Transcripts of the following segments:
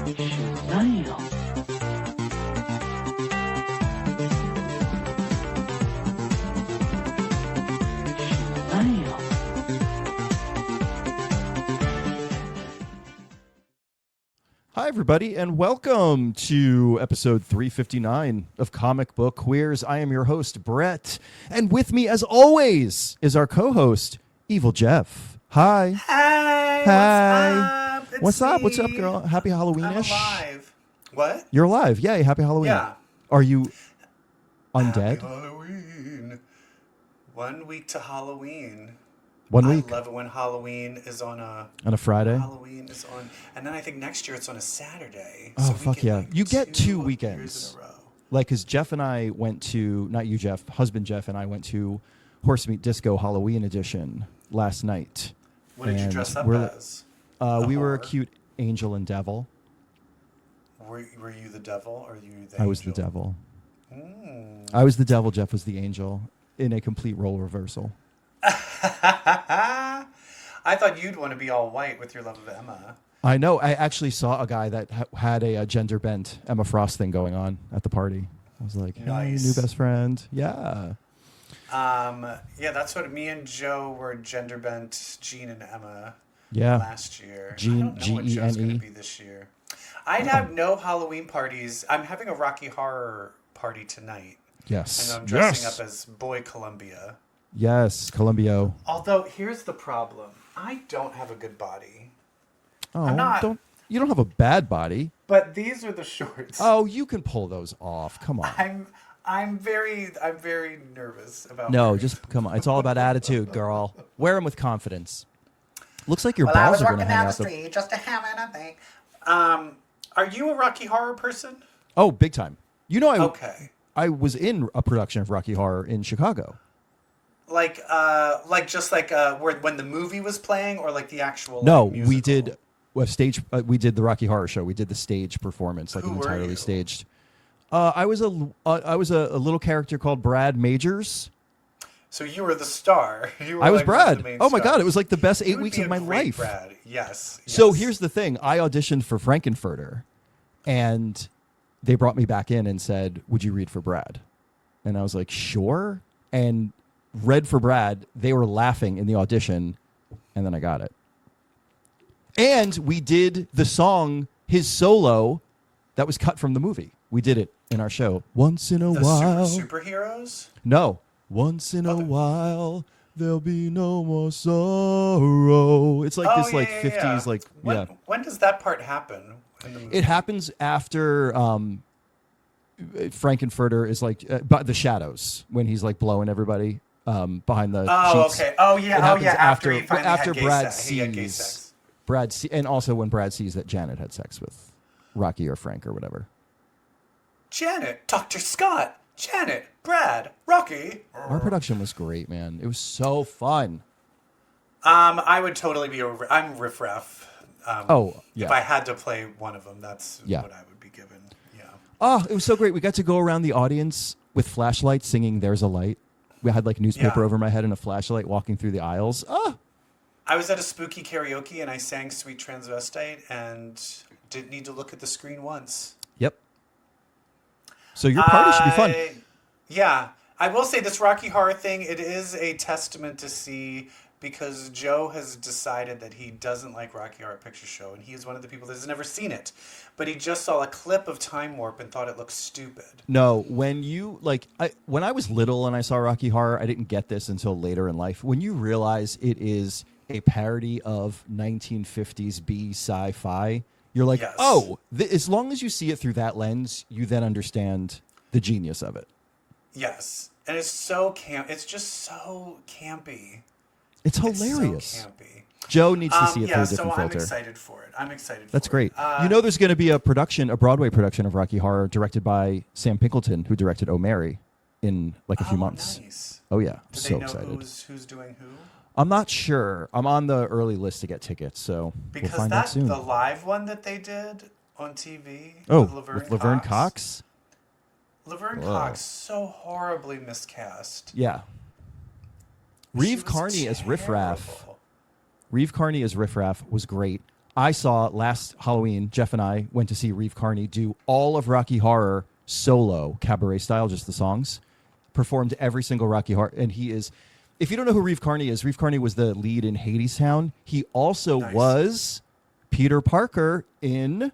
Nail. Hi, everybody, and welcome to episode 359 of Comic Book Queers. I am your host, Brett, and with me, as always, is our co-host, EvilJeff. Hi. Hey, Hi. what's up? What's up? What's up, girl? Happy Halloween-ish. I'm alive. What? You're alive. Yay, happy Halloween. Yeah. Are you undead? Happy Halloween. 1 week to Halloween. 1 week? I love it when Halloween is on a Friday? Halloween is on, and then I think next year it's on a Saturday. Oh, so we fuck get yeah. like You get 2 years weekends. in a row. Like, because Jeff and I went to, not you, Jeff, husband Jeff and I went to Horse Meat Disco Halloween edition last night. What did you dress up as? We were a whore? cute angel and devil. Were you the devil or you the I was the angel? devil. Mm. I was the devil. Jeff was the angel in a complete role reversal. I thought you'd want to be all white with your love of Emma. I know. I actually saw a guy that had a gender bent Emma Frost thing going on at the party. I was like, hey, Nice. new best friend. Yeah. Yeah, that's what me and Joe were gender bent Jean and Emma Yeah. last year. Jean, I don't know what Joe's going to be this year. I'd have no Halloween parties. I'm having a Rocky Horror party tonight. Yes. And I'm dressing up as Boy Columbia. Yes. Columbio. Although, here's the problem. I don't have a good body. Oh, I'm not- you don't have a bad body. But these are the shorts. Oh, you can pull those off. Come on. I'm very nervous about No, wearing just come on. It's all about attitude, girl. Wear them with confidence. Looks like your Well, I balls was are going to walking hang down the out. street just to have anything. Are you a Rocky Horror person? Oh, big time. You know, Okay. I was in a production of Rocky Horror in Chicago. Like when the movie was playing, or like the actual. No, like, we musical? did a stage. We did the Rocky Horror Show. We did the stage performance, like Who were entirely you? staged. I was a little character called Brad Majors. So you were the star. You were I was like one of Brad. the main Oh my stars. god, it was like the best You 8 would weeks be of a my great life. Brad. Yes. So yes. here's the thing: I auditioned for Frankenfurter, and they brought me back in and said, "Would you read for Brad?" And I was like, "Sure." And read for Brad. They were laughing in the audition, and then I got it. And we did the song, his solo, that was cut from the movie. We did it in our show. Once in a the while. superheroes. No. Once in a while, there'll be no more sorrow. It's like this, like, 50s, like, yeah. When does that part happen in the movie? It happens after Frankenfurter is like the shadows when he's like blowing everybody behind the sheets. Okay. Oh yeah. It happens After he finally after had gay Brad sex. He had gay sees sex. and also when Brad sees that Janet had sex with Rocky or Frank or whatever. Janet, Dr. Scott, Janet, Brad, Rocky. Our production was great, man. It was so fun. I would totally be I'm Riff Raff. Oh, yeah. If I had to play one of them, that's Yeah. what I would be given. Yeah. Oh, it was so great. We got to go around the audience with flashlights singing There's a Light. We had like newspaper Yeah. over my head and a flashlight walking through the aisles. Oh, I was at a spooky karaoke and I sang Sweet Transvestite and didn't need to look at the screen once. yep. So your party should be fun. Yeah. I will say this Rocky Horror thing, it is a testament to see, because Joe has decided that he doesn't like Rocky Horror Picture Show, and he is one of the people that has never seen it. But he just saw a clip of Time Warp and thought it looked stupid. No, when you when I was little and I saw Rocky Horror, I didn't get this until later in life. When you realize it is a parody of 1950s B sci-fi, you're like, Yes. oh, as long as you see it through that lens, you then understand the genius of it. Yes. And it's so it's just so campy. It's It's hilarious. so campy. Joe needs to see it through a so different I'm filter. excited for it. I'm excited That's for great. it. You know, there's going to be a Broadway production of Rocky Horror directed by Sam Pinkleton, who directed O'Mary, in like a few months. Nice. Oh yeah, Do so they know excited. who's doing who? I'm not sure. I'm on the early list to get tickets, so Because we'll find out soon. the live one that they did on TV with with Laverne Cox. Laverne Whoa. Cox, so horribly miscast. Yeah. She Reeve was Carney as Riff Raff. terrible. Reeve Carney as Riff Raff was great. I saw last Halloween, Jeff and I went to see Reeve Carney do all of Rocky Horror solo, cabaret style, just the songs. Performed every single Rocky Horror. And he is, if you don't know who Reeve Carney is, Reeve Carney was the lead in Hadestown. He also was Peter Parker in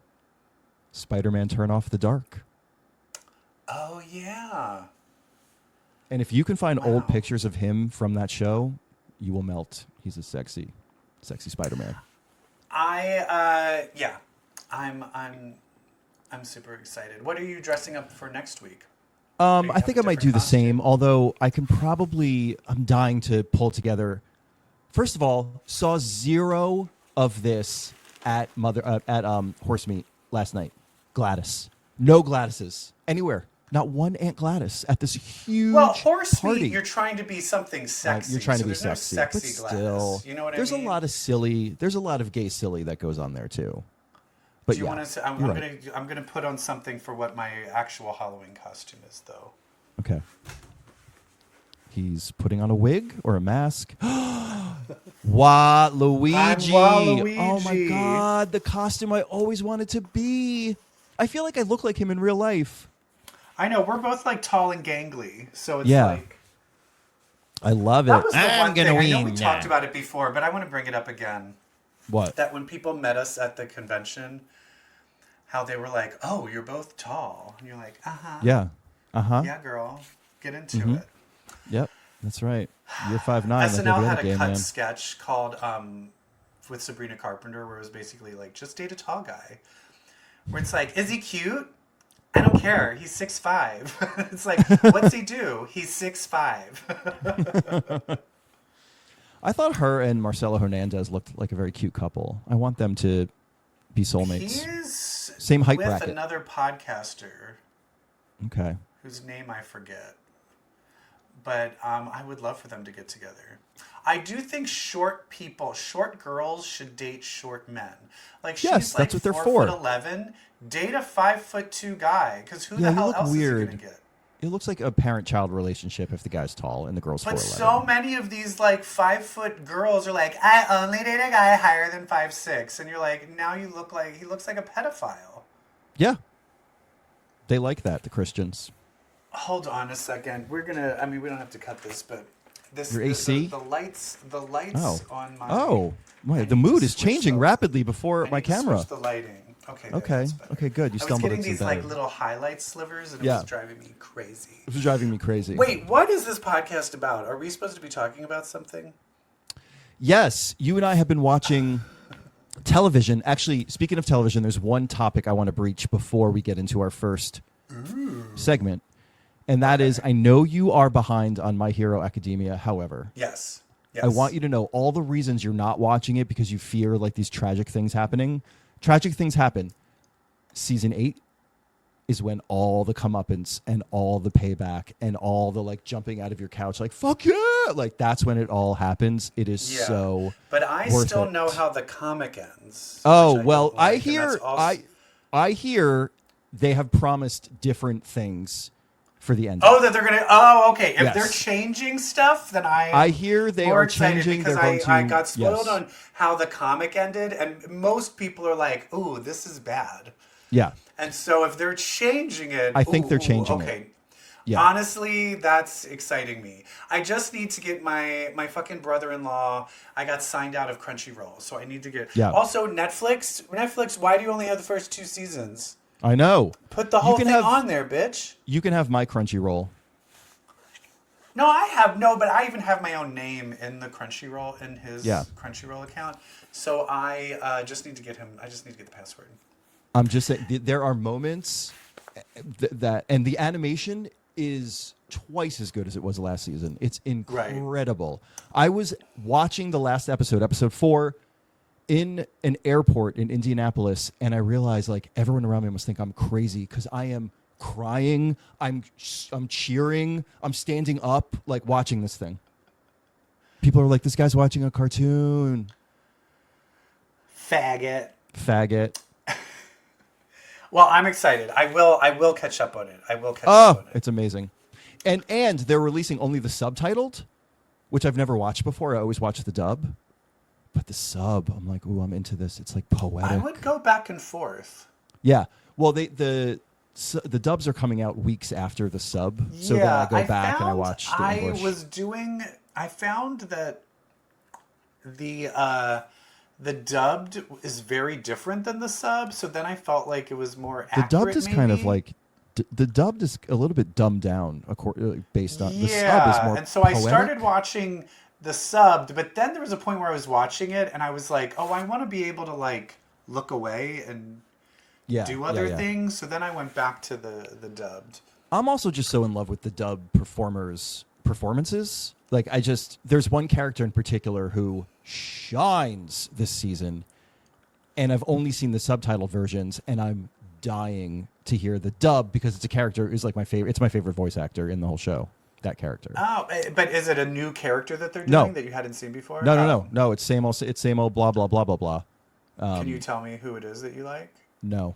Spider-Man Turn Off the Dark. Oh, yeah. And if you can find old pictures of him from that show, you will melt. He's a sexy Spider-Man. I'm super excited. What are you dressing up for next week? I think I might do the same, although I'm dying to pull together. First of all, saw zero of this at Horse Meat last night. Gladys. No Gladyses anywhere. Not one Aunt Gladys at this huge Horse party. Meat, you're trying to be something sexy. You're trying to be there's sexy. No but sexy still, Gladys. You know what I mean? There's a lot of gay silly that goes on there too. But do you want to? I'm gonna put on something for what my actual Halloween costume is, though. Okay. He's putting on a wig or a mask. Waluigi. I'm Waluigi. Oh my God, the costume I always wanted to be. I feel like I look like him in real life. I know, we're both like tall and gangly, so it's like I love it. That was the one thing. I know we talked about it before, but I want to bring it up again. What? That when people met us at the convention, how they were like, "Oh, you're both tall," and you're like, Yeah. Yeah, girl, get into it." Yep, that's right. You're 5'9". SNL had a cut sketch called with Sabrina Carpenter, where it was basically like, just date a tall guy. Where it's like, is he cute? I don't care. He's 6'5". It's like, what's he do? He's 6'5". I thought her and Marcelo Hernandez looked like a very cute couple. I want them to be soulmates. He is same height with bracket. Another podcaster. Okay. Whose name I forget. But I would love for them to get together. I do think short girls should date short men. Like she's yes, like that's what they're for. 4'11". Date a 5'2" guy, because who the hell else weird. is he gonna get? It looks like a parent-child relationship if the guy's tall and the girl's 4'11". But so many of these like 5' girls are like, I only date a guy higher than 5'6", and you're like, now he looks like a pedophile. Yeah, they like that. The Christians. Hold on a second. We're gonna. I mean, we don't have to cut this, but this. Your AC. The lights on my. Oh, the mood is changing rapidly before my camera. Switch the lighting. Okay. Okay. Good. You stumbled into these that. like little highlight slivers, and it was driving me crazy. It was driving me crazy. Wait, what is this podcast about? Are we supposed to be talking about something? Yes, you and I have been watching television. Actually, speaking of television, there's one topic I want to breach before we get into our first segment. And that is, I know you are behind on My Hero Academia. However, yes. I want you to know all the reasons you're not watching it because you fear like these tragic things happening. Tragic things happen. Season 8 is when all the comeuppance and all the payback and all the like jumping out of your couch, like fuck yeah, like that's when it all happens. It is so. But I still know how the comic ends. Oh well, I hear they have promised different things for the end. Oh, that they're gonna. Oh, okay. If they're changing stuff, then I hear they are changing. Because they're I got spoiled on how the comic ended, and most people are like, "Ooh, this is bad." Yeah. And so if they're changing it, I think they're changing it. Okay. Yeah. Honestly, that's exciting me. I just need to get my fucking brother-in-law. I got signed out of Crunchyroll, so I need to get. Yeah. Also, Netflix. Why do you only have the first 2 seasons? I know. Put the whole thing on there, bitch. You can have my Crunchyroll. No, but I even have my own name in the Crunchyroll, in his Crunchyroll account. So I just need to get him. I just need to get the password. I'm just saying, there are moments that, and the animation is twice as good as it was last season. It's incredible. Right. I was watching the last episode 4, in an airport in Indianapolis, and I realized like everyone around me must think I'm crazy because I am crying, I'm cheering, I'm standing up like watching this thing. People are like, this guy's watching a cartoon. Faggot. Well, I'm excited. I will catch up on it. It's amazing. And they're releasing only the subtitled, which I've never watched before. I always watch the dub. But the sub, I'm like, ooh, I'm into this. It's like poetic. I would go back and forth. Yeah. Well, the dubs are coming out weeks after the sub, so then I go back and I watch the English. I found that the dubbed is very different than the sub, so then I felt like it was more accurate. The dubbed is kind of maybe. like the dubbed is a little bit dumbed down based on the sub is more and so poetic. I started watching the subbed, but then there was a point where I was watching it and I was like, oh, I want to be able to like look away and do other things. So then I went back to the dubbed. I'm also just so in love with the dub performances. Like there's one character in particular who shines this season, and I've only seen the subtitled versions, and I'm dying to hear the dub because it's a character who's like my favorite. It's my favorite voice actor in the whole show. That character. Oh, but is it a new character that they're doing that you hadn't seen before? No. It's same old blah blah blah blah blah. Can you tell me who it is that you like? No.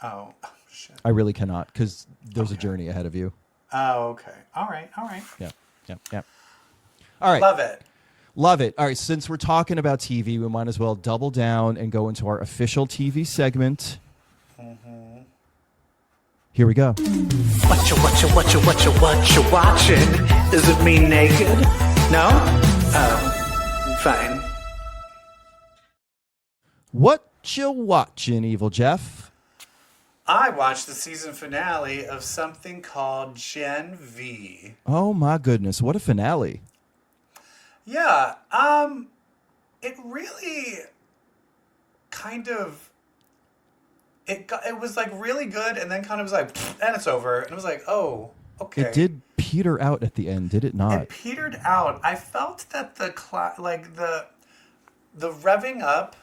Oh, shit. I really cannot because there's a journey ahead of you. Oh, okay. All right. Yeah. All right. Love it. All right. Since we're talking about TV, we might as well double down and go into our official TV segment. Mm-hmm. Here we go. What you watching? Is it me naked? No? Oh, fine. What you watching, EvilJeff? I watched the season finale of something called Gen V. Oh my goodness, what a finale. Yeah, it really kind of it was like really good and then kind of was like and it's over and it was like, "Oh, okay." It did peter out at the end, did it not? It petered out. I felt that the revving up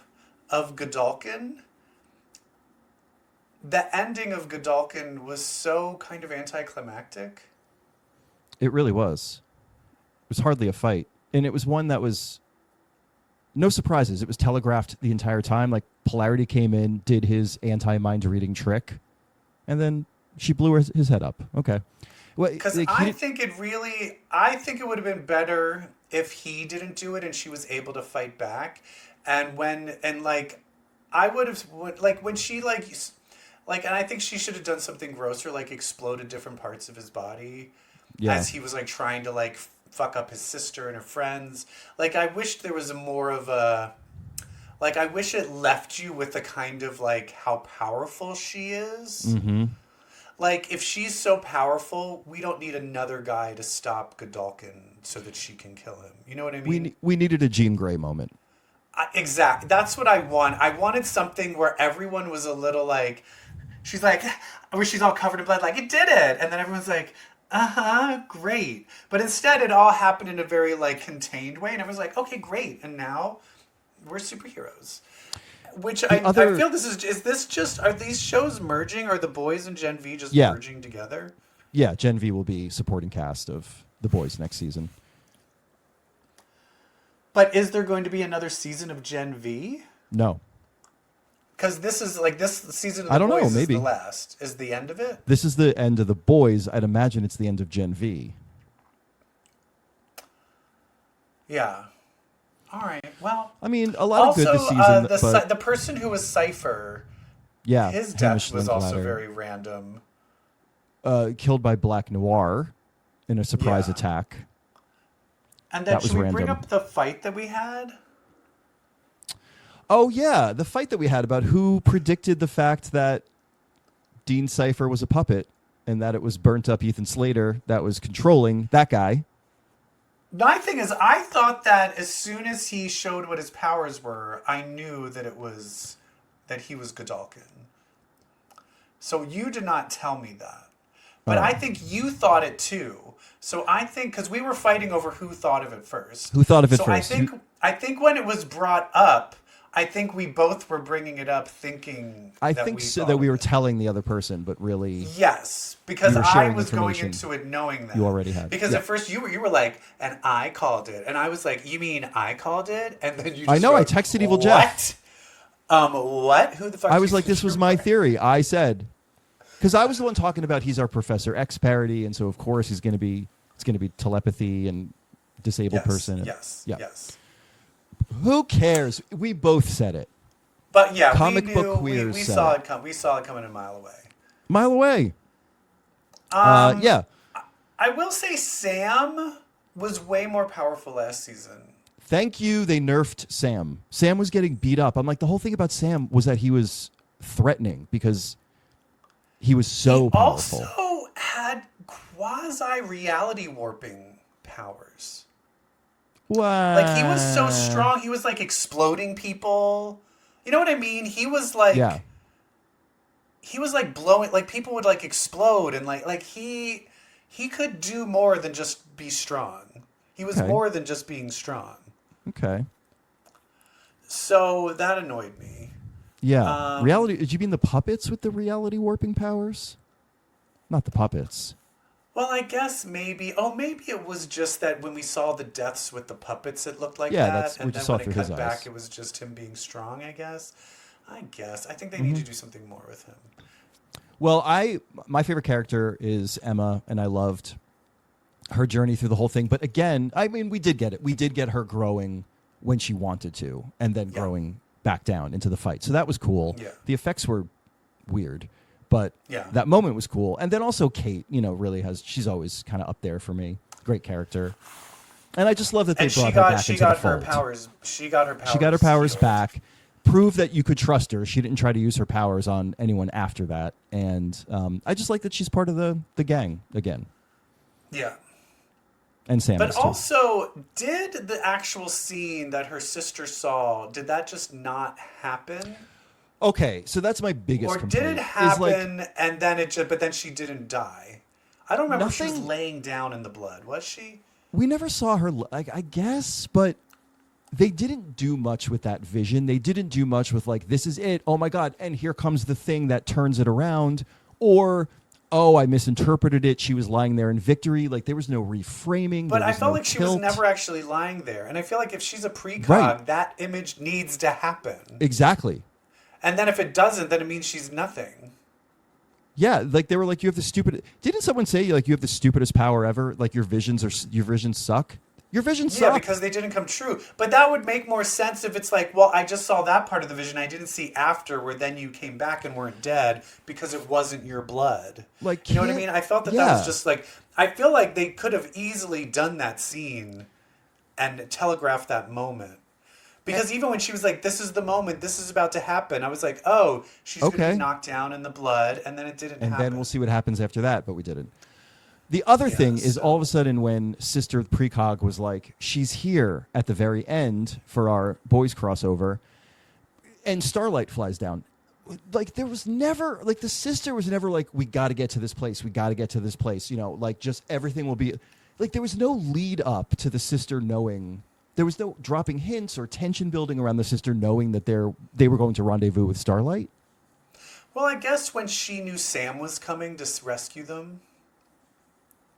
of Godolkin, the ending of Godolkin was so kind of anticlimactic. It really was. It was hardly a fight. And it was one that was no surprises. It was telegraphed the entire time. Like Polarity came in, did his anti-mind reading trick, and then she blew his head up. Okay. Because I think it would have been better if he didn't do it and she was able to fight back. And when she and I think she should have done something grosser, like exploded different parts of his body as he was like trying to like fuck up his sister and her friends. Like I wish there was more of a, like I wish it left you with a kind of like how powerful she is. Mm-hmm. Like if she's so powerful, we don't need another guy to stop Godolkin so that she can kill him. You know what I mean? We needed a Jean Grey moment. Exactly. That's what I want. I wanted something where everyone was a little like, she's like, where she's all covered in blood, like, it did it. And then everyone's like, great. But instead, it all happened in a very, like, contained way. And everyone's like, okay, great. And now we're superheroes. Which I feel are these shows merging? Are The Boys and Gen V just merging together? Yeah, Gen V will be supporting cast of The Boys next season. But is there going to be another season of Gen V? No. Because this season of I don't The Boys know, maybe. is the last. Is the end of it? This is the end of The Boys. I'd imagine it's the end of Gen V. Yeah. All right. Well, I mean, a lot of good this season. The person who was Cypher, his death was also very random. Killed by Black Noir in a surprise attack. And then should we bring up the fight that we had? Oh, yeah. The fight that we had about who predicted the fact that Dean Cypher was a puppet and that it was burnt up Ethan Slater that was controlling that guy. My thing is, I thought that as soon as he showed what his powers were, I knew that that he was Godolkin. So you did not tell me that. But I think you thought it too. So I think, because we were fighting over who thought of it first. Who thought of it first? So I think when it was brought up, I think we both were bringing it up thinking that we were telling the other person, but really... Yes, because I was going into it knowing that. You already had. Because at first you were like, and I called it. And I was like, you mean I called it? And then you just I know, I texted EvilJeff. What? Who the fuck? I was like, this was my theory. I said... Because I was the one talking about he's our Professor X parody, and so of course it's going to be telepathy and disabled person. Yes. Who cares? We both said it. But yeah, Comic we book knew, queers we said saw it. it come. We saw it coming a mile away. Mile away. Yeah. I will say Sam was way more powerful last season. Thank you. They nerfed Sam. Sam was getting beat up. I'm like, the whole thing about Sam was that he was threatening because he was so powerful. Also had quasi-reality warping powers. What? Like, he was so strong. He was, like, exploding people. You know what I mean? He was, like... Yeah. He was, like, blowing... Like, people would, like, explode. And, like he could do more than just be strong. He was more than just being strong. Okay. So, that annoyed me. Yeah. Reality... Did you mean the puppets with the reality warping powers? Not the puppets. Well, I guess maybe... Oh, maybe it was just that when we saw the deaths with the puppets, it looked like that. We And just then saw when through it cut his back, eyes. it was just him being strong, I guess. I think they need to do something more with him. Well, my favorite character is Emma, and I loved her journey through the whole thing. But again, I mean, we did get it. We did get her growing when she wanted to, and then growing back down into the fight. So that was cool. Yeah. The effects were weird, but that moment was cool. And then also Kate, really she's always kind of up there for me. Great character. And I just love that they brought her back into the fold. She got her powers. She got her powers back. Prove that you could trust her. She didn't try to use her powers on anyone after that. And I just like that she's part of the gang again. Yeah. And Sam But is too. also, did the actual scene that her sister saw, did that just not happen? Okay, so that's my biggest complaint. Or did it happen and then but then she didn't die? I don't remember if she was laying down in the blood. Was she? We never saw her, I guess, but they didn't do much with that vision. They didn't do much with this is it. Oh my God. And here comes the thing that turns it around. Or, oh, I misinterpreted it. She was lying there in victory. There was no reframing. But I felt no like she was never actually lying there. And I feel like if she's a precog, Right. that image needs to happen. Exactly. And then if it doesn't, then it means she's nothing. Yeah, they were like, you have the stupid. Didn't someone say you have the stupidest power ever? Your visions suck. Your visions suck. Yeah, because they didn't come true. But that would make more sense if it's well, I just saw that part of the vision. I didn't see after where then you came back and weren't dead because it wasn't your blood. You know what I mean? I felt that was just I feel like they could have easily done that scene and telegraphed that moment. Because even when she was like, this is the moment, this is about to happen, I was like, oh, she's going to be knocked down in the blood, and then it didn't happen. And then we'll see what happens after that, but we didn't. The other thing is all of a sudden when Sister Precog was like, she's here at the very end for our boys crossover, and Starlight flies down. There was never, the sister was never we got to get to this place, we got to get to this place, just everything will be, there was no lead up to the sister knowing. There was no dropping hints or tension building around the sister knowing that they were going to rendezvous with Starlight. Well, I guess when she knew Sam was coming to rescue them.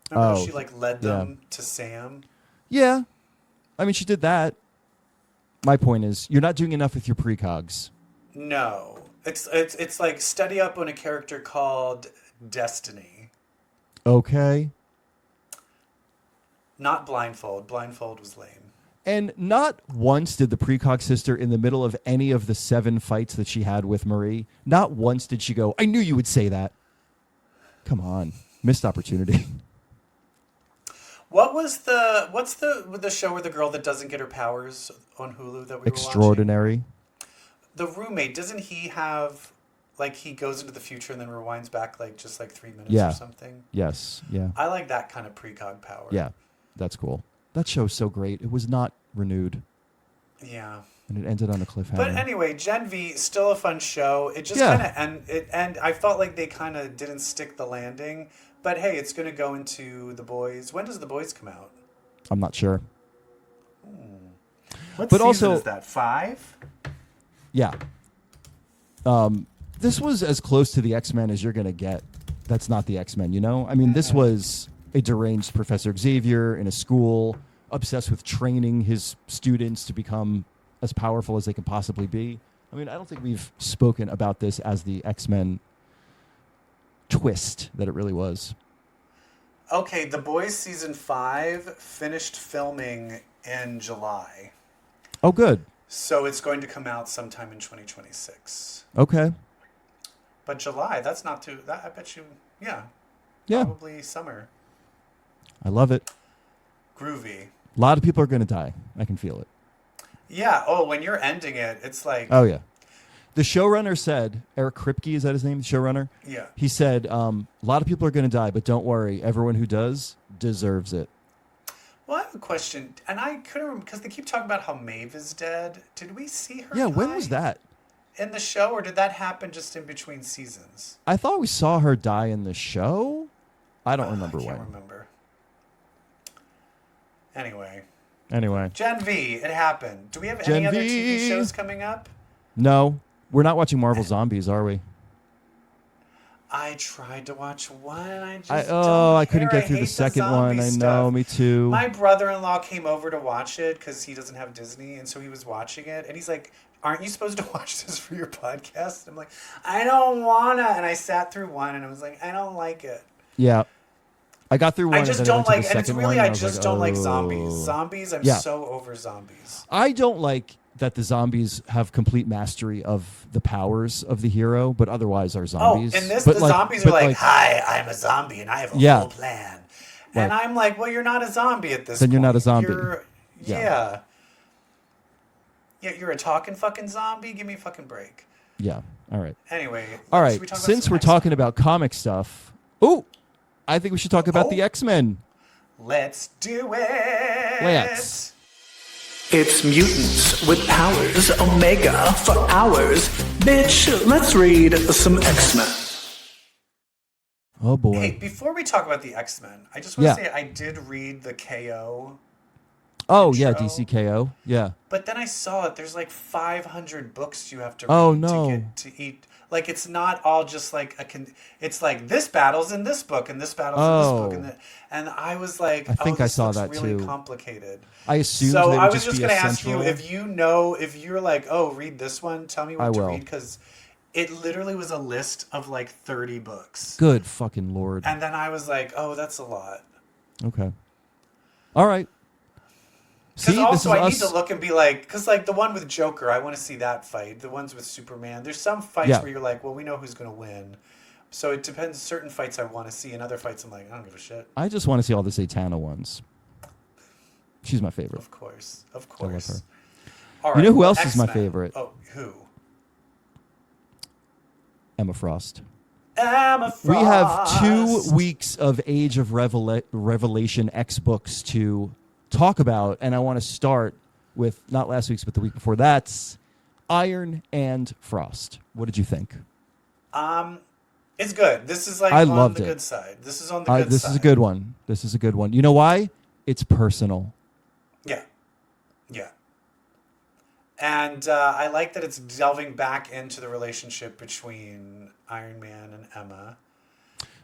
Remember how she led them to Sam? Yeah. I mean, she did that. My point is, you're not doing enough with your precogs. No. It's like study up on a character called Destiny. Okay. Not Blindfold. Blindfold was lame. And not once did the precog sister, in the middle of any of the 7 fights that she had with Marie, not once did she go, I knew you would say that. Come on. Missed opportunity. What's the show where the girl that doesn't get her powers on Hulu that we Extraordinary. were watching? The roommate, doesn't he have he goes into the future and then rewinds back just 3 minutes or something? Yes. Yeah. I like that kind of precog power. Yeah. That's cool. That show's so great. It was not renewed. Yeah. And it ended on a cliffhanger. But anyway, Gen V, still a fun show. It just kind of and I felt like they kind of didn't stick the landing. But hey, it's going to go into The Boys. When does The Boys come out? I'm not sure. What but season also, is that? 5? Yeah. This was as close to the X-Men as you're going to get. That's not the X-Men, I mean, this was a deranged Professor Xavier in a school, obsessed with training his students to become as powerful as they can possibly be. I mean, I don't think we've spoken about this as the X-Men twist that it really was. Okay, The Boys season 5 finished filming in July. Oh, good. So it's going to come out sometime in 2026. Okay. But July, that's not too. I bet you, yeah, Yeah. probably summer. I love it. Groovy. A lot of people are going to die. I can feel it. Yeah. Oh, when you're ending it, it's like. Oh, yeah. The showrunner said, Eric Kripke, is that his name? The showrunner? Yeah. He said, a lot of people are going to die, but don't worry. Everyone who does deserves it. Well, I have a question, and I couldn't remember because they keep talking about how Maeve is dead. Did we see her? Yeah, die when was that? in the show, or did that happen just in between seasons? I thought we saw her die in the show. I don't remember I can't when. remember. Anyway, Anyway. Gen V, it happened. Do we have Gen any other V. TV shows coming up? No, we're not watching Marvel Zombies, are we? I tried to watch one. I couldn't get through the second one. I know, me too. My brother-in-law came over to watch it because he doesn't have Disney, and so he was watching it, and he's like, "Aren't you supposed to watch this for your podcast?" I'm like, "I don't wanna," and I sat through one, and I was like, "I don't like it." Yeah. I got through one. I just and then don't I went like, to the and it's second really, one, I and just was don't like oh. zombies. Zombies, I'm Yeah. so over zombies. I don't like that the zombies have complete mastery of the powers of the hero, but otherwise are zombies. Oh, in this, but the zombies are like, "Hi, I'm a zombie, and I have a full plan." And Right. I'm like, "Well, you're not a zombie at this Then point. you're not a zombie. Yeah. You're a talking fucking zombie? Give me a fucking break." Yeah. All right. Anyway. All should right. we talk about Since some we're X-Men? talking about comic stuff, I think we should talk about the X-Men. Let's do it. Let's. It's mutants with powers, Omega for hours. Bitch, let's read some X-Men. Oh, boy. Hey, before we talk about the X-Men, I just want to say I did read the KO. Oh, yeah, intro. DCKO. Yeah. But then I saw it. There's like 500 books you have to Oh, read no. to get to eat. Like, it's not all just like it's like this battle's in this book and this battle's in this book. And I was like, I think I this saw looks that really too. complicated. I assumed So they would I was just be going to a ask you central- if you're like, oh, read this one, tell me I what to will. read, because it literally was a list of like 30 books. Good fucking Lord. And then I was like, oh, that's a lot. Okay. All right. Because See, also this is I us. need to look and be like, because like the one with Joker, I want to see that fight. The ones with Superman, there's some fights Yeah. where you're like, well, we know who's going to win. So it depends. Certain fights I want to see, and other fights I'm like, I don't give a shit. I just want to see all the Zatanna ones. She's my favorite. Of course. I love All You right, know who well, else is my X-Men. favorite? Oh, who? Emma Frost. Emma Frost. We have 2 weeks of Age of Revelation X books to talk about, and I want to start with not last week's, but the week before that's Iron and Frost. What did you think? It's good. This is like I on loved the it. good side. This is on the good This side. is a good one. This is a good one. You know why? It's personal. Yeah. Yeah. And I like that it's delving back into the relationship between Iron Man and Emma.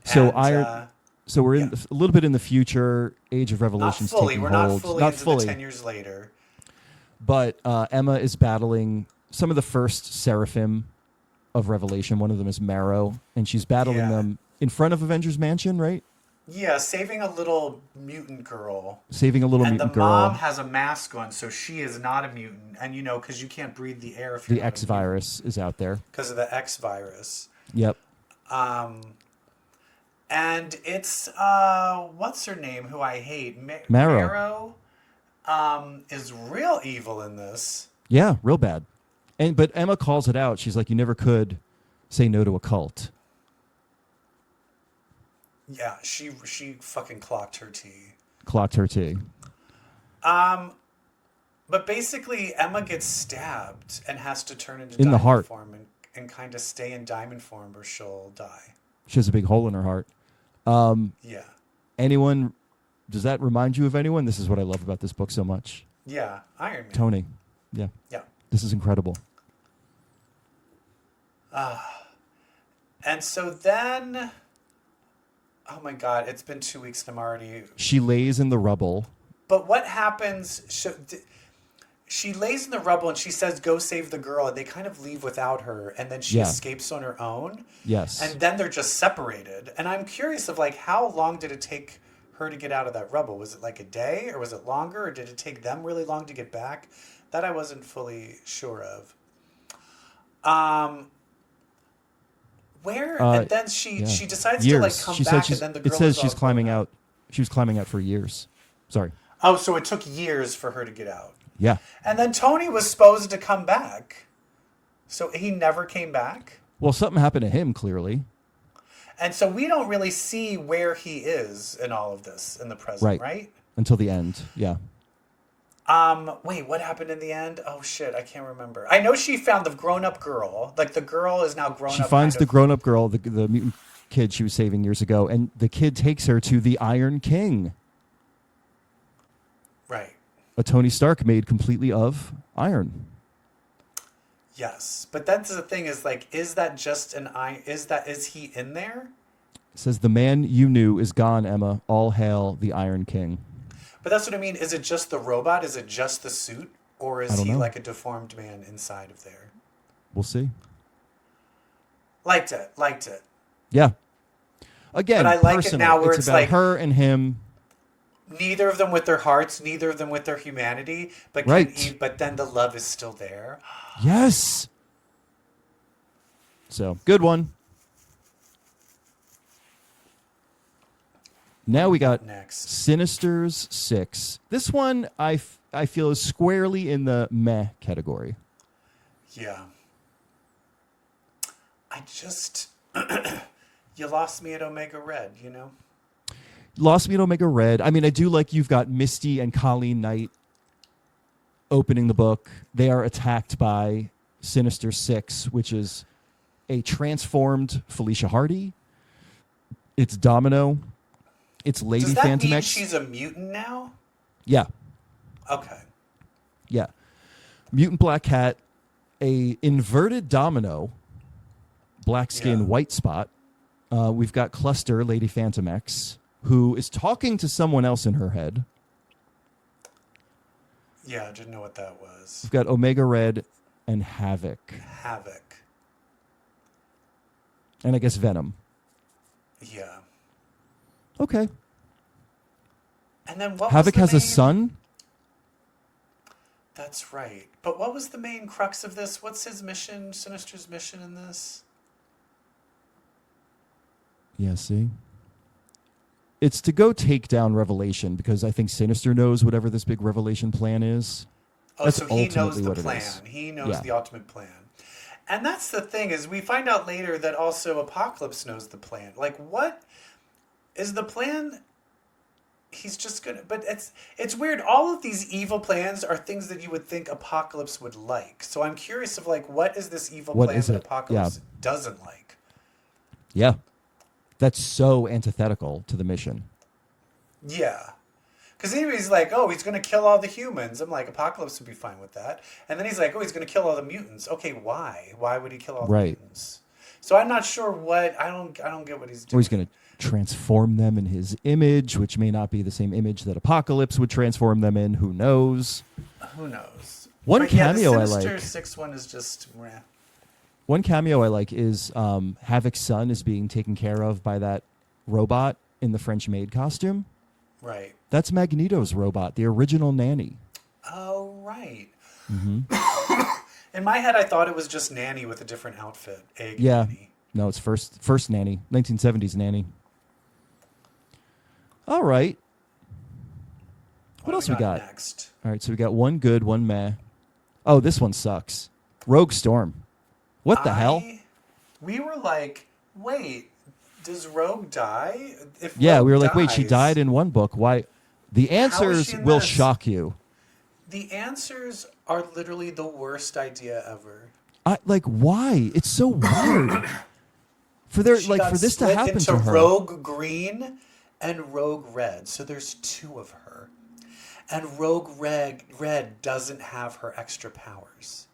So And, So we're in a little bit in the future. Age of not Revelation's fully. taking We're hold. not fully Not into fully. the 10 years later. But Emma is battling some of the first Seraphim of Revelation. One of them is Marrow, and she's battling them in front of Avengers Mansion, right? Yeah, saving a little mutant girl. Saving a little And mutant the girl. mom has a mask on, so she is not a mutant. And you know, because you can't breathe the air if you're The X virus is out there. because of the X virus. Yep. And it's what's her name? Who I hate, Marrow. is real evil in this. Yeah, real bad. But Emma calls it out. She's like, "You never could say no to a cult." Yeah, she fucking clocked her tea. Clocked her tea. But basically, Emma gets stabbed and has to turn into In the diamond heart. form and kind of stay in diamond form, or she'll die. She has a big hole in her heart. Yeah, Anyone? Does that remind you of anyone? This is what I love about this book so much. yeah, Iron Man. Tony. Yeah. Yeah. This is incredible. And so then, oh my God, it's been 2 weeks and I'm already. She lays in the rubble. But what happens? She lays in the rubble and she says, "Go save the girl," and they kind of leave without her, and then she escapes on her own. Yes. And then they're just separated. And I'm curious of like, how long did it take her to get out of that rubble? Was it like a day, or was it longer, or did it take them really long to get back? That I wasn't fully sure of. Where and then she decides to like come She back, said and then the it girl says is she's all climbing grown up. out. She was climbing out for years. Sorry. Oh, so it took years for her to get out. Yeah. And then Tony was supposed to come back. So he never came back. Well, something happened to him, clearly. And so we don't really see where he is in all of this in the present, right? Until the end. Yeah. Wait, what happened in the end? Oh shit, I can't remember. I know she found the grown-up girl. Like the girl is now grown up. She finds the grown-up girl, the mutant kid she was saving years ago, and the kid takes her to the Iron King. Right. A Tony Stark made completely of iron. Yes, but that's the thing is like, is that just an eye? Is he in there? It says the man you knew is gone, Emma. All hail the Iron King. But that's what I mean. Is it just the robot? Is it just the suit? Or is he know. like a deformed man inside of there? We'll see. Liked it. Yeah. Again, but I like personal. it now where it's it's about like her and him. Neither of them with their hearts, neither of them with their humanity, but but then the love is still there. Yes. So, good one. Now we got Next. Sinister's 6. This one I feel is squarely in the meh category. Yeah. I just you lost me at Omega Red, you know? Lost me at Omega Red. I mean, I do like you've got Misty and Colleen Knight opening the book. They are attacked by Sinister 6, which is a transformed Felicia Hardy. It's Domino. It's Lady Does that Phantom mean X. she's a mutant now? Yeah. Okay. Yeah. Mutant Black Cat, a inverted Domino, black skin, white spot. We've got Cluster, Lady Phantom X, who is talking to someone else in her head. Yeah, I didn't know what that was. We've got Omega Red and Havoc. And I guess Venom. Yeah. Okay. And then what Havoc was has a son? That's right. But what was the main crux of this? What's his mission, Sinister's mission in this? Yeah, see? It's to go take down Revelation because I think Sinister knows whatever this big Revelation plan is. Oh, That's so he knows ultimately the what it plan. is. He knows Yeah. the ultimate plan. And that's the thing is we find out later that also Apocalypse knows the plan. Like what is the plan? He's just gonna but it's weird. All of these evil plans are things that you would think Apocalypse would like. So I'm curious of like what is this evil plan that Apocalypse doesn't like? Yeah. That's so antithetical to the mission. Yeah. Because he's like, oh, he's going to kill all the humans. I'm like, Apocalypse would be fine with that. And then he's like, oh, he's going to kill all the mutants. Okay, why? Why would he kill all the mutants? So I'm not sure what, I don't get what he's doing. Or he's going to transform them in his image, which may not be the same image that Apocalypse would transform them in. Who knows? Who knows? One but cameo the I Sinister like. 6 one is just, meh. One cameo I like is Havoc's son is being taken care of by that robot in the French maid costume. Right. That's Magneto's robot, the original nanny. Oh, right. Mm-hmm. In my head, I thought it was just Nanny with a different outfit. Nanny. No, it's first Nanny, 1970s Nanny. All right. What else we got? Next? All right, so we got one good, one meh. Oh, this one sucks. Rogue Storm. What the hell? We were like, wait, does Rogue die? If yeah, Rogue we were like, wait, she dies, died in one book. Why? The answers will shock you. The answers are literally the worst idea ever. Why? It's so weird. For this to happen into to her. Rogue Green and Rogue Red. So there's two of her. And Rogue Red doesn't have her extra powers.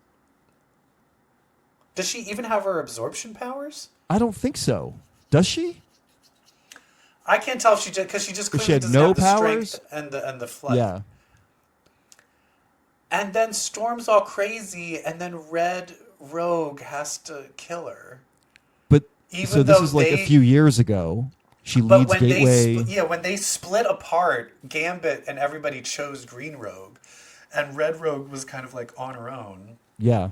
Does she even have her absorption powers? I don't think so. Does she? I can't tell if she did because she just clearly she had doesn't no have the powers strength and the flight. Yeah. And then Storm's all crazy, and then Red Rogue has to kill her. But even so this is like a few years ago. She leads Gateway. When they split apart, Gambit and everybody chose Green Rogue. And Red Rogue was kind of like on her own. Yeah.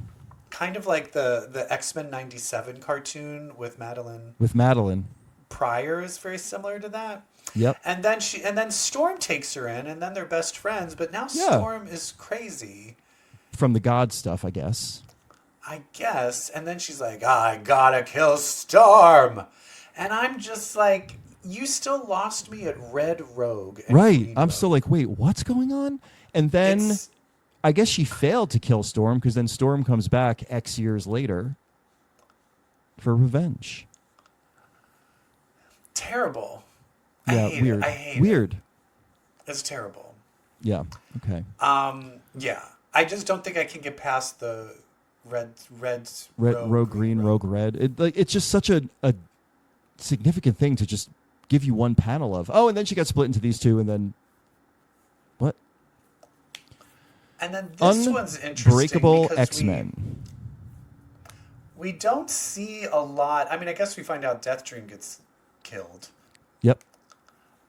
Kind of like the X-Men 97 cartoon with Madeline. With Madeline. Pryor is very similar to that. Yep. And then Storm takes her in, and then they're best friends. But now Storm is crazy. From the God stuff, I guess. I guess. And then she's like, I gotta kill Storm. And I'm just like, you still lost me at Red Rogue. And Right. Green I'm Rogue. still like, wait, what's going on? And then I guess she failed to kill Storm because then Storm comes back X years later for revenge. Terrible. Yeah, weird. I hate weird. it. It's terrible. Yeah. Okay. Yeah. I just don't think I can get past the red Rogue green, rogue red. It's just such a significant thing to just give you one panel of. Oh, and then she got split into these two, and then what? And then this one's interesting. Unbreakable because X-Men. We don't see a lot. I mean, I guess we find out Deathstream gets killed. Yep.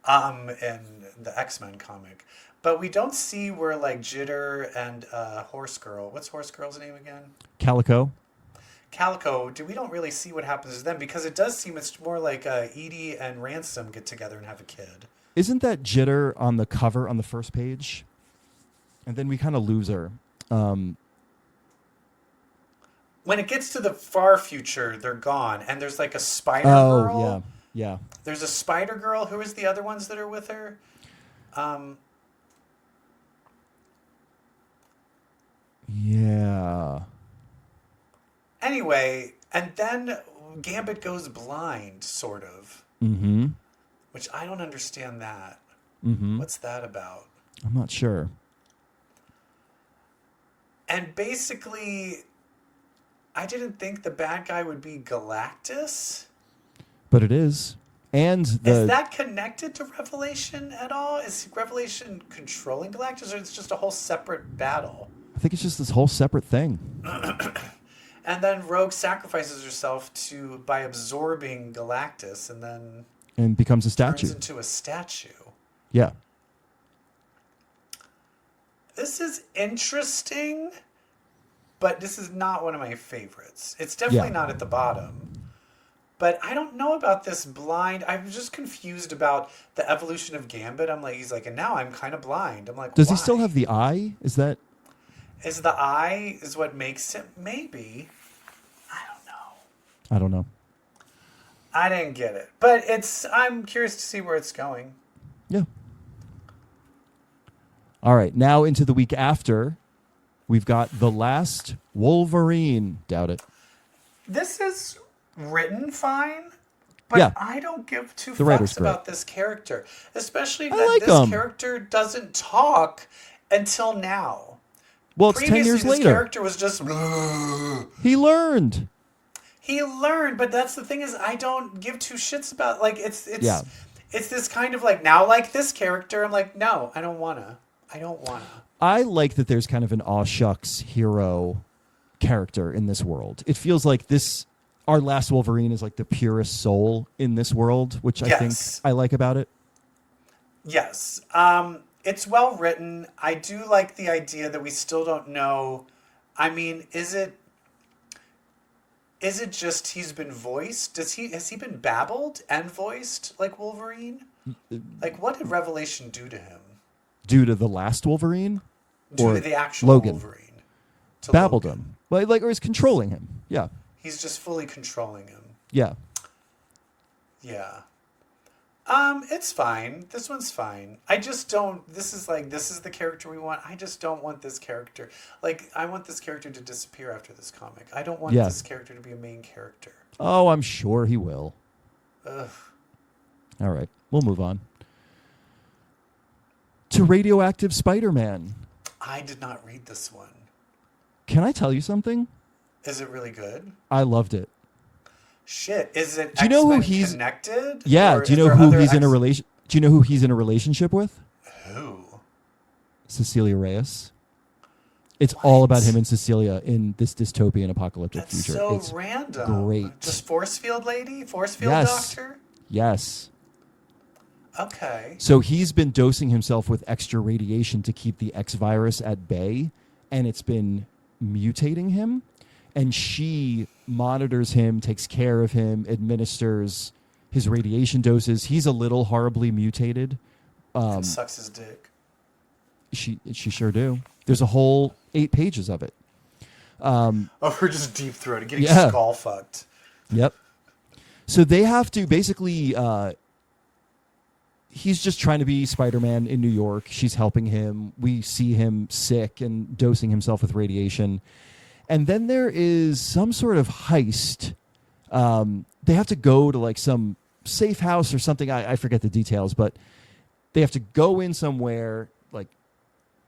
In the X-Men comic. But we don't see where like Jitter and Horse Girl. What's Horse Girl's name again? Calico. Calico. We don't really see what happens to them because it does seem it's more like Edie and Ransom get together and have a kid. Isn't that Jitter on the cover on the first page? And then we kind of lose her. When it gets to the far future, they're gone, and there's like a Spider Girl. Oh yeah. There's a Spider Girl. Who is the other ones that are with her? Yeah. Anyway, and then Gambit goes blind, sort of. Mm-hmm. Which I don't understand that. Mm-hmm. What's that about? I'm not sure. And basically, I didn't think the bad guy would be Galactus. But it is. And Is that connected to Revelation at all? Is Revelation controlling Galactus, or it's just a whole separate battle? I think it's just this whole separate thing. And then Rogue sacrifices herself by absorbing Galactus, And becomes a statue. turns into a statue. Yeah. This is interesting, but this is not one of my favorites. It's definitely not at the bottom. But I don't know about this blind. I'm just confused about the evolution of Gambit. He's like, and now I'm kind of blind. I'm like, Does why? he still have the eye? Is that... Is the eye is what makes him? Maybe. I I don't know. I didn't get it. But I'm curious to see where it's going. Yeah. All right. Now into the week after, we've got The Last Wolverine. Doubt it. This is written fine, but I don't give two fucks about this character. Especially that this character doesn't talk until now. Well, it's 10 years later. This character was just... He learned. But that's the thing is I don't give two shits about... Like, it's this kind of like, now like this character, I'm like, no, I don't want to. I like that there's kind of an aw shucks hero character in this world. It feels like our last Wolverine is like the purest soul in this world, which I think I like about it. Yes. It's well written. I do like the idea that we still don't know. I mean, is it just he's been voiced? Has he been babbled and voiced like Wolverine? Like, what did Revelation do to him? Due to the last Wolverine? Due to the actual Logan. Wolverine. Babbled him. Or is controlling him. Yeah. He's just fully controlling him. Yeah. Yeah. It's fine. This one's fine. I just don't... This is the character we want. I just don't want this character. Like, I want this character to disappear after this comic. I don't want this character to be a main character. Oh, I'm sure he will. Ugh. All right. We'll move on. To Radioactive Spider-Man. I did not read this one. Can I tell you something? Is it really good? I loved it. Shit, is it do you know who he's connected? Yeah, do you know who he's in a relation? Do you know who he's in a relationship with? Who? Cecilia Reyes. It's all about him and Cecilia in this dystopian apocalyptic That's future. so it's random. Great. Just Force Field lady? Force Field doctor? Yes. Okay. So he's been dosing himself with extra radiation to keep the X virus at bay, and it's been mutating him. And she monitors him, takes care of him, administers his radiation doses. He's a little horribly mutated. And sucks his dick. She sure do. There's a whole 8 pages of it. Her just deep throated, getting Yeah. skull fucked. Yep. So they have to basically. He's just trying to be Spider-Man in New York. She's helping him. We see him sick and dosing himself with radiation. And then there is some sort of heist. They have to go to like some safe house or something. I forget the details, but they have to go in somewhere, like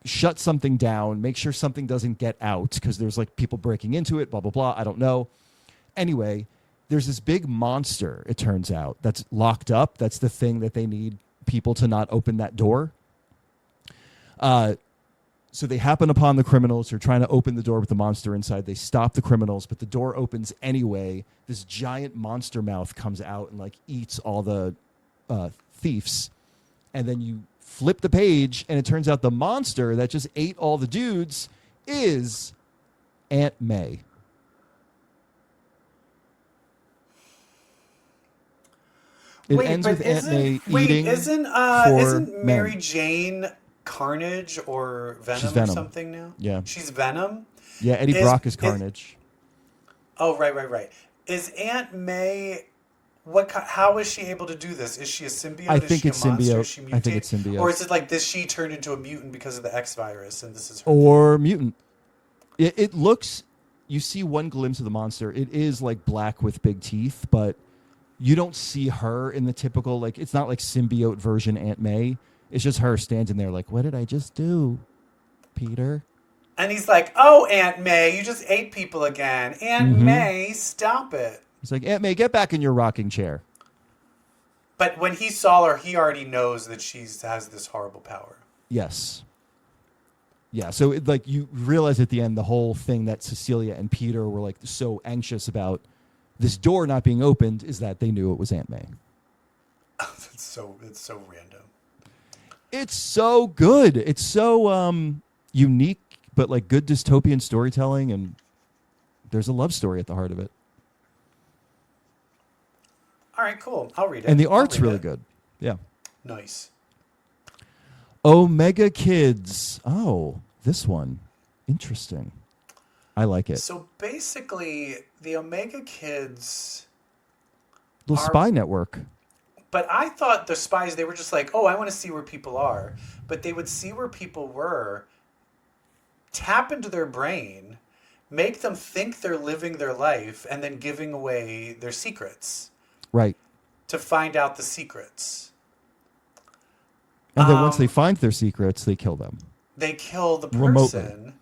shut something down, make sure something doesn't get out because there's like people breaking into it, blah, blah, blah. I don't know. Anyway, there's this big monster, it turns out, that's locked up. That's the thing that they need people to not open that door. So they happen upon the criminals who are trying to open the door with the monster inside. They stop the criminals, but the door opens anyway. This giant monster mouth comes out and like eats all the thieves. And then you flip the page, and it turns out the monster that just ate all the dudes is Aunt May. It ends with Aunt May eating isn't Mary men. Jane Carnage or Venom, She's Venom or something now? Yeah. She's Venom? Yeah, Eddie Brock is Carnage. Oh, right. Is Aunt May... How is she able to do this? Is she a symbiote? I think it's symbiote. Is she I think it's symbiote. Or is it like this? She turned into a mutant because of the X virus, and this is her. Or mutant. It looks. You see one glimpse of the monster. It is like black with big teeth, but you don't see her in the typical like. It's not like symbiote version Aunt May. It's just her standing there like, what did I just do, Peter? And he's like, "Oh, Aunt May, you just ate people again. Aunt May, stop it." It's like, Aunt May, get back in your rocking chair. But when he saw her, he already knows that she has this horrible power. Yes. Yeah, so like you realize at the end the whole thing that Cecilia and Peter were like so anxious about this door not being opened is that they knew it was Aunt May. It's so random. It's so good. It's so unique, but like good dystopian storytelling, and there's a love story at the heart of it. All right, cool. I'll read it. And the art's really good. Yeah. Nice. Omega Kids. Oh, this one. Interesting. I like it. So basically, the Omega Kids... Little spy network. But I thought the spies, they were just like, oh, I want to see where people are. But they would see where people were, tap into their brain, make them think they're living their life, and then giving away their secrets. Right. To find out the secrets. And then once they find their secrets, they kill them. They kill the person. Remotely.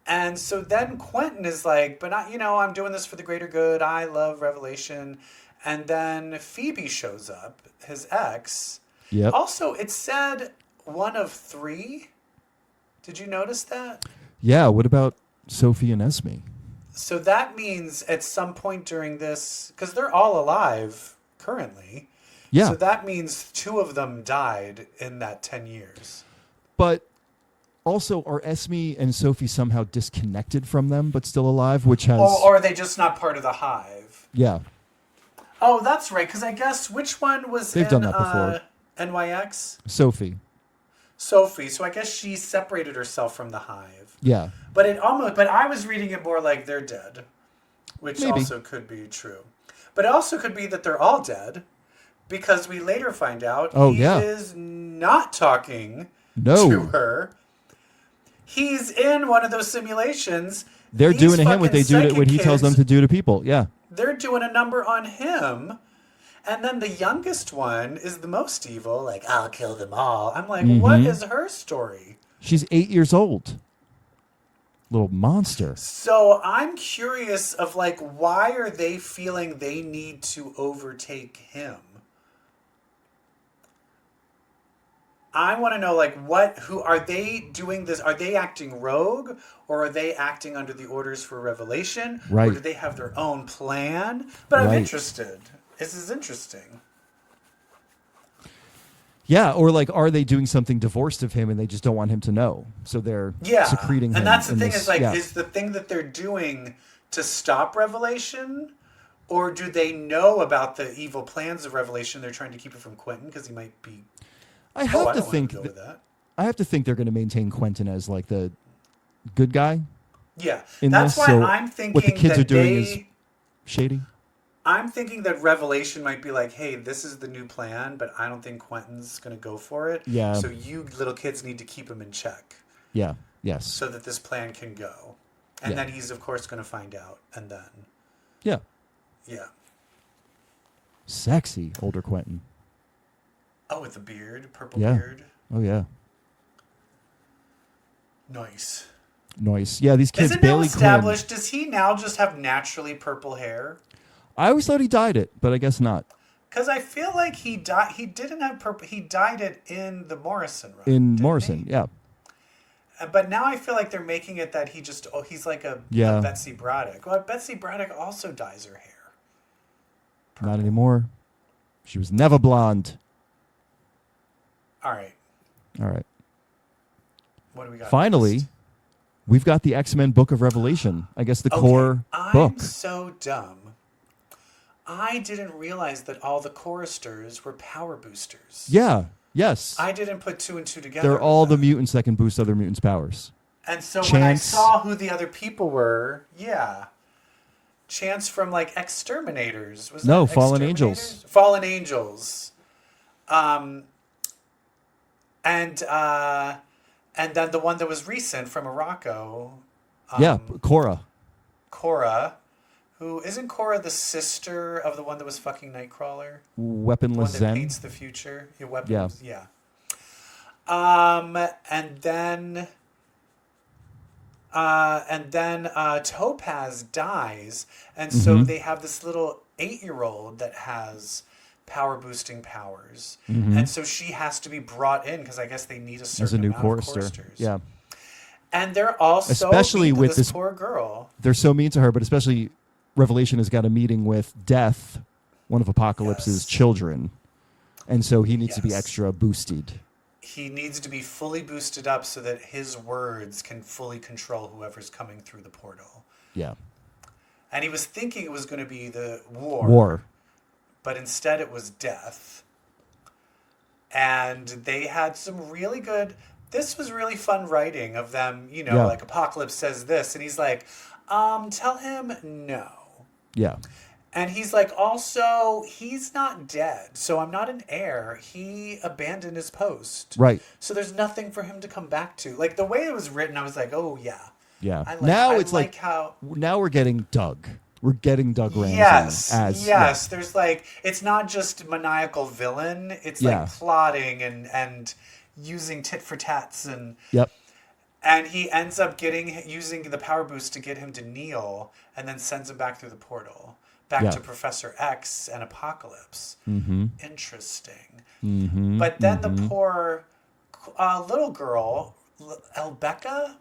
And so then Quentin is like, but I'm doing this for the greater good. I love Revelation. And then Phoebe shows up, his ex. Yep. Also, it said 1 of 3. Did you notice that? Yeah, what about Sophie and Esme? So that means at some point during this, because they're all alive currently. Yeah. So that means 2 of them died in that 10 years. But also, are Esme and Sophie somehow disconnected from them but still alive, which has... Or are they just not part of the hive? Yeah. Oh, that's right, because I guess which one was They've done that before. NYX? Sophie. Sophie. So I guess she separated herself from the hive. Yeah. But I was reading it more like they're dead, which Maybe. also could be true. But it also could be that they're all dead, because we later find out he is not talking to her. He's in one of those simulations. They're doing to him what he tells them to do to people. Yeah. They're doing a number on him. And then the youngest one is the most evil. Like, I'll kill them all. I'm like, what is her story? She's 8 years old. Little monster. So I'm curious of like, why are they feeling they need to overtake him? I want to know, like, who are they doing this? Are they acting rogue, or are they acting under the orders for Revelation? Right. Or do they have their own plan? But I'm interested. This is interesting. Yeah, or like, are they doing something divorced of him and they just don't want him to know? So they're secreting him. And that's the thing this, is like, is the thing that they're doing to stop Revelation, or do they know about the evil plans of Revelation? They're trying to keep it from Quentin because he might be. I have to don't think want to go with that. I have to think they're going to maintain Quentin as like the good guy. Yeah, this. that's why So I'm thinking what the kids that are doing is shady. I'm thinking that Revelation might be like, hey, this is the new plan, but I don't think Quentin's going to go for it. Yeah. So you little kids need to keep him in check. Yeah. Yes. So that this plan can go. And then he's, of course, going to find out. And then. Yeah. Yeah. Sexy older Quentin. Oh, with the beard, purple beard. Oh, yeah. Nice. Yeah, these kids Is it Bailey now established? Quinn. Does he now just have naturally purple hair? I always thought he dyed it, but I guess not. Because I feel like he didn't have purple. He dyed it in the Morrison run. In Morrison, yeah. But now I feel like they're making it that he's like a Betsy Braddock. Well, Betsy Braddock also dyes her hair. Purple. Not anymore. She was never blonde. All right. What do we got? Finally, next? we've got the X-Men Book of Revelation. I guess the core book. I'm so dumb. I didn't realize that all the choristers were power boosters. Yeah. Yes. I didn't put two and two together. They're all the mutants that can boost other mutants' powers. And so when I saw who the other people were, Chance from like Exterminators. Was that Fallen Angels. Fallen Angels. And then the one that was recent from Morocco. Cora. Who isn't Cora the sister of the one that was fucking Nightcrawler? Weaponless the one that Zen. paints the future. Yeah. And then Topaz dies, and so they have this little 8-year-old that has power boosting powers, and so she has to be brought in because I guess they need a certain amount of choristers. Yeah, and they're all especially so mean with to this poor girl. They're so mean to her, but especially Revelation has got a meeting with Death, one of Apocalypse's children, and so he needs to be extra boosted. He needs to be fully boosted up so that his words can fully control whoever's coming through the portal. Yeah. And he was thinking it was going to be the war. But instead it was Death. And they had some really good... This was really fun writing of them, like Apocalypse says this. And he's like, tell him no. Yeah. And he's like, also, he's not dead, so I'm not an heir. He abandoned his post. Right. So there's nothing for him to come back to. Like, the way it was written, I was like, oh, yeah. Yeah. Now we're getting Doug. We're getting Doug Ramsey. Yes. There's like, it's not just maniacal villain. It's like plotting and using tit for tats. And he ends up using the power boost to get him to kneel and then sends him back through the portal. Back to Professor X and Apocalypse. Interesting. But then the poor little girl, Elbecca?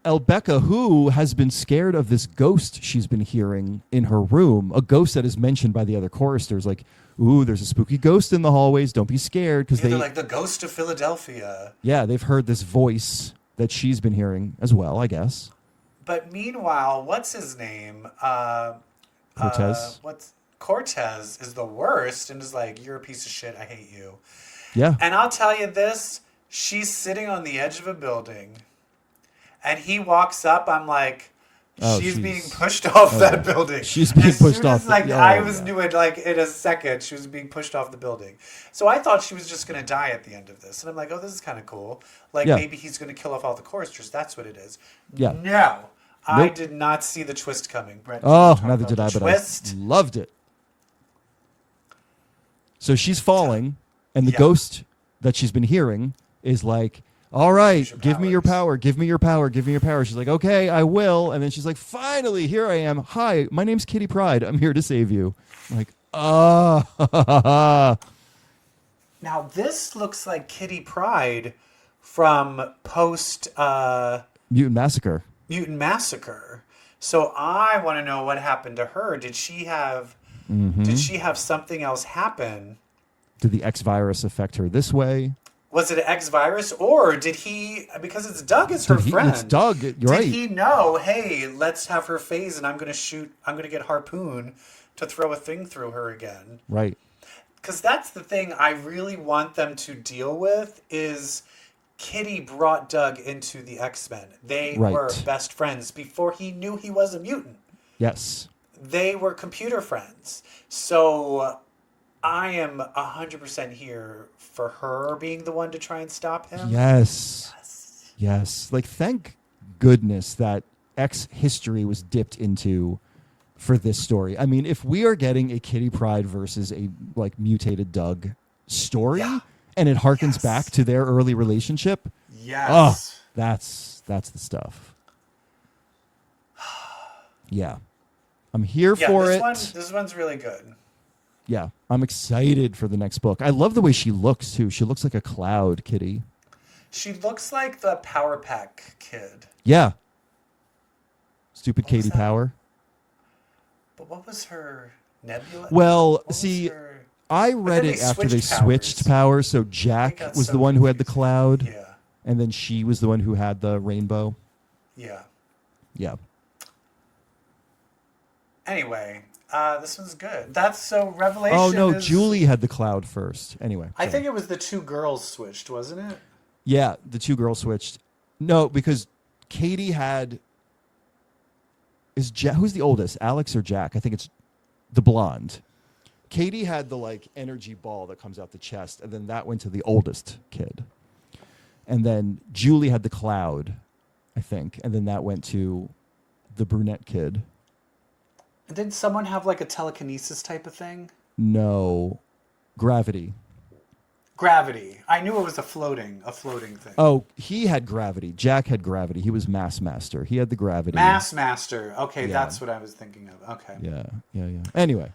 Elbecca, who has been scared of this ghost she's been hearing in her room, a ghost that is mentioned by the other choristers, like, ooh, there's a spooky ghost in the hallways, don't be scared. Because they're like the ghost of Philadelphia. Yeah, they've heard this voice that she's been hearing as well, I guess. But meanwhile, what's his name? Cortez. Cortez is the worst and is like, you're a piece of shit, I hate you. Yeah. And I'll tell you this, she's sitting on the edge of a building and he walks up, I'm like, she's being pushed off that building. She's being pushed off. I knew it like in a second, she was being pushed off the building. So I thought she was just going to die at the end of this. And I'm like, oh, this is kind of cool. Like maybe he's going to kill off all the choristers. That's what it is. Yeah. No. I did not see the twist coming, Brent. Neither did I, but I loved it. So she's falling, and the ghost that she's been hearing is like, all right, give me your power, give me your power, give me your power. She's like, okay, I will. And then she's like, finally, here I am. Hi, my name's Kitty Pryde. I'm here to save you. I'm like, Now, this looks like Kitty Pryde from post... Mutant Massacre. So I want to know what happened to her. Did she have something else happen Did the X virus affect her this way? Was it an X virus, or did he? Because it's Doug is her friend. It's Doug. You're right. Did he know? Hey, let's have her phase, and I'm going to shoot. I'm going to get Harpoon to throw a thing through her again. Right. Because that's the thing I really want them to deal with is Kitty brought Doug into the X-Men. They were best friends before he knew he was a mutant. Yes. They were computer friends. So I am 100% here for her being the one to try and stop him. Yes. Like, thank goodness that X history was dipped into for this story. I mean, if we are getting a Kitty Pryde versus a like mutated Doug story, and it harkens back to their early relationship, that's the stuff. Yeah, I'm here for it. This one's really good. Yeah, I'm excited for the next book. I love the way she looks too. She looks like a cloud, Kitty. She looks like the Power Pack kid. Yeah. Stupid Katie Power. But what was her Nebula? Well, see, I read it after they switched powers. So Jack was the one who had the cloud. Yeah. And then she was the one who had the rainbow. Yeah. Yeah. Anyway, this one's good. That's so Revelation. Oh, no, Julie had the cloud first. Anyway. I think it was the two girls switched, wasn't it? Yeah, the two girls switched. No, because Katie had... who's the oldest, Alex or Jack? I think it's the blonde. Katie had the like energy ball that comes out the chest, and then that went to the oldest kid. And then Julie had the cloud, I think, and then that went to the brunette kid. And didn't someone have like a telekinesis type of thing? No, gravity. Gravity. I knew it was a floating thing. Oh, he had gravity. Jack had gravity. He was Mass Master. He had the gravity. Mass Master. Okay, that's what I was thinking of. Okay. Yeah. Anyway.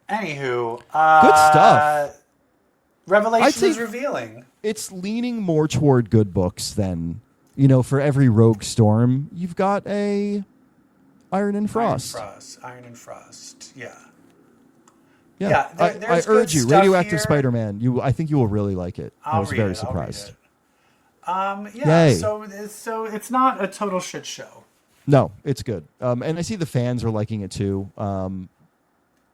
Anywho. Good stuff. Revelation is revealing. It's leaning more toward good books than, for every Rogue Storm, you've got a Iron and Frost. Iron and Frost. Yeah. Yeah, I urge you, Radioactive Spider-Man. I think you will really like it. I was very surprised. Yay. So it's not a total shit show. No, it's good. And I see the fans are liking it too.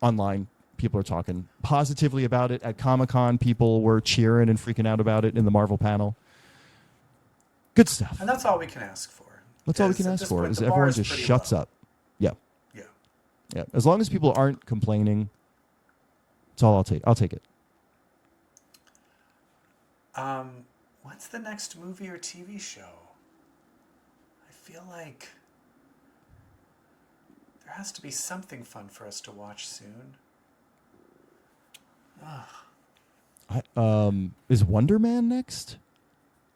Online, people are talking positively about it. At Comic-Con, people were cheering and freaking out about it in the Marvel panel. Good stuff. And that's all we can ask for. That's all we can ask for is everyone just shuts up. Yeah. As long as people aren't complaining. That's all I'll take. I'll take it. What's the next movie or TV show? I feel like there has to be something fun for us to watch soon. Is Wonder Man next?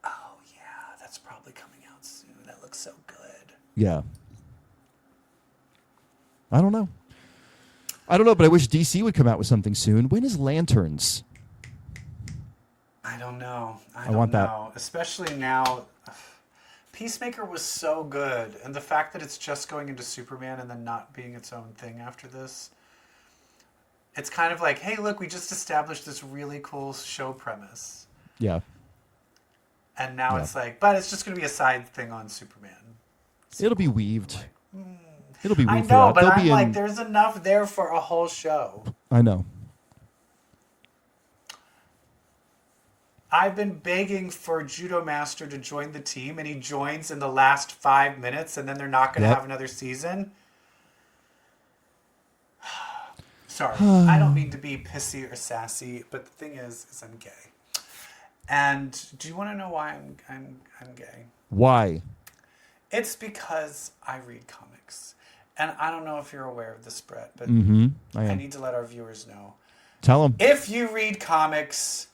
Oh, yeah. That's probably coming out soon. That looks so good. Yeah. I don't know, but I wish DC would come out with something soon. When is Lanterns? I don't know. I want know. that. Especially now. Peacemaker was so good. And the fact that it's just going into Superman and then not being its own thing after this. It's kind of like, hey, look, we just established this really cool show premise. Yeah. And now it's like, but it's just going to be a side thing on Superman. It'll be weaved. It'll be weaved. I know, but I'm like, there's enough there for a whole show. I know. I've been begging for Judo Master to join the team, and he joins in the last 5 minutes, and then they're not going to have another season. Sorry, I don't mean to be pissy or sassy, but the thing is I'm gay. And do you want to know why I'm gay? Why? It's because I read comics. And I don't know if you're aware of this, Brett, but I need to let our viewers know. Tell them. If you read comics,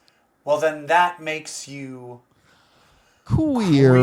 well, then that makes you queer.